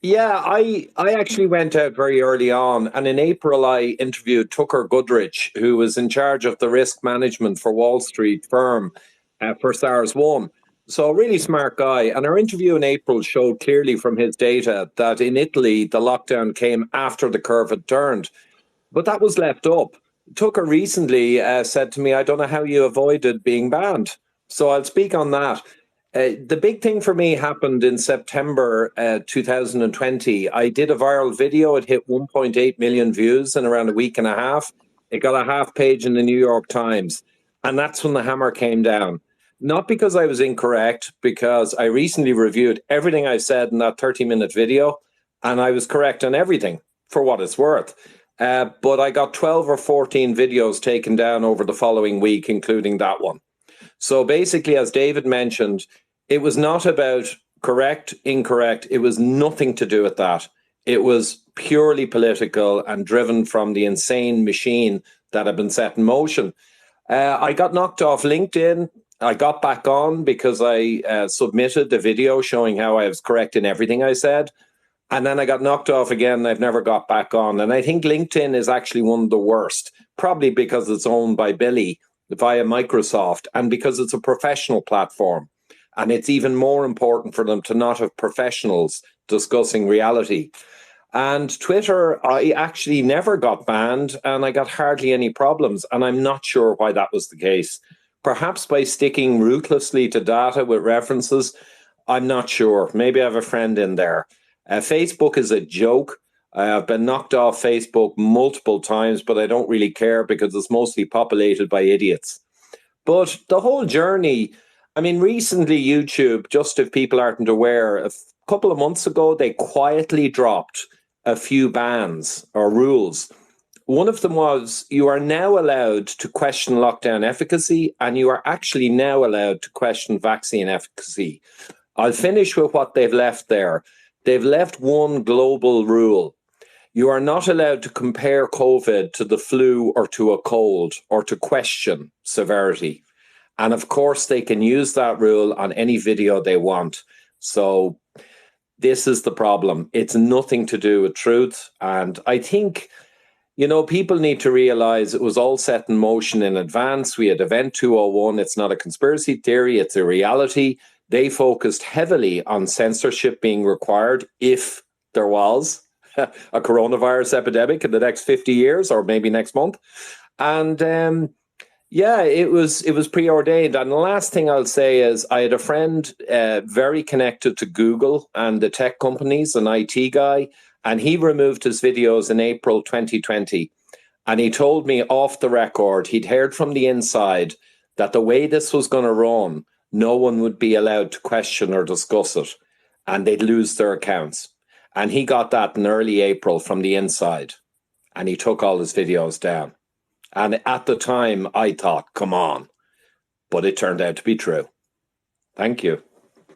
Yeah, I actually went out very early on, and in April I interviewed Tucker Goodrich, who was in charge of the risk management for Wall Street firm for SARS One. So a really smart guy. And our interview in April showed clearly from his data that in Italy the lockdown came after the curve had turned, but that was left up. Tucker recently said to me, "I don't know how you avoided being banned." So I'll speak on that. The big thing for me happened in September 2020. I did a viral video. It hit 1.8 million views in around a week and a half. It got a half page in the New York Times. And that's when the hammer came down. Not because I was incorrect, because I recently reviewed everything I said in that 30-minute video, and I was correct on everything for what it's worth. But I got 12 or 14 videos taken down over the following week, including that one. So basically, as David mentioned, it was not about correct, incorrect. It was nothing to do with that. It was purely political and driven from the insane machine that had been set in motion. I got knocked off LinkedIn. I got back on because I submitted the video showing how I was correct in everything I said. And then I got knocked off again. And I've never got back on. And I think LinkedIn is actually one of the worst, probably because it's owned by Billy via Microsoft and because it's a professional platform. And it's even more important for them to not have professionals discussing reality. And Twitter, I actually never got banned and I got hardly any problems. And I'm not sure why that was the case. Perhaps by sticking ruthlessly to data with references. I'm not sure. Maybe I have a friend in there. Facebook is a joke. I've been knocked off Facebook multiple times, but I don't really care because it's mostly populated by idiots. But the whole journey, I mean, recently YouTube, just if people aren't aware, a couple of months ago, they quietly dropped a few bans or rules. One of them was you are now allowed to question lockdown efficacy, and you are actually now allowed to question vaccine efficacy. I'll finish with what they've left there. They've left one global rule. You are not allowed to compare COVID to the flu or to a cold or to question severity. And of course, they can use that rule on any video they want. So this is the problem. It's nothing to do with truth. And I think, people need to realize it was all set in motion in advance. We had Event 201. It's not a conspiracy theory. It's a reality. They focused heavily on censorship being required if there was a coronavirus epidemic in the next 50 years or maybe next month. And it was preordained. And the last thing I'll say is I had a friend very connected to Google and the tech companies, an IT guy, and he removed his videos in April 2020. And he told me off the record, he'd heard from the inside that the way this was going to run, no one would be allowed to question or discuss it, and they'd lose their accounts. And he got that in early April from the inside, and he took all his videos down. And at the time, I thought, come on. But it turned out to be true. Thank you.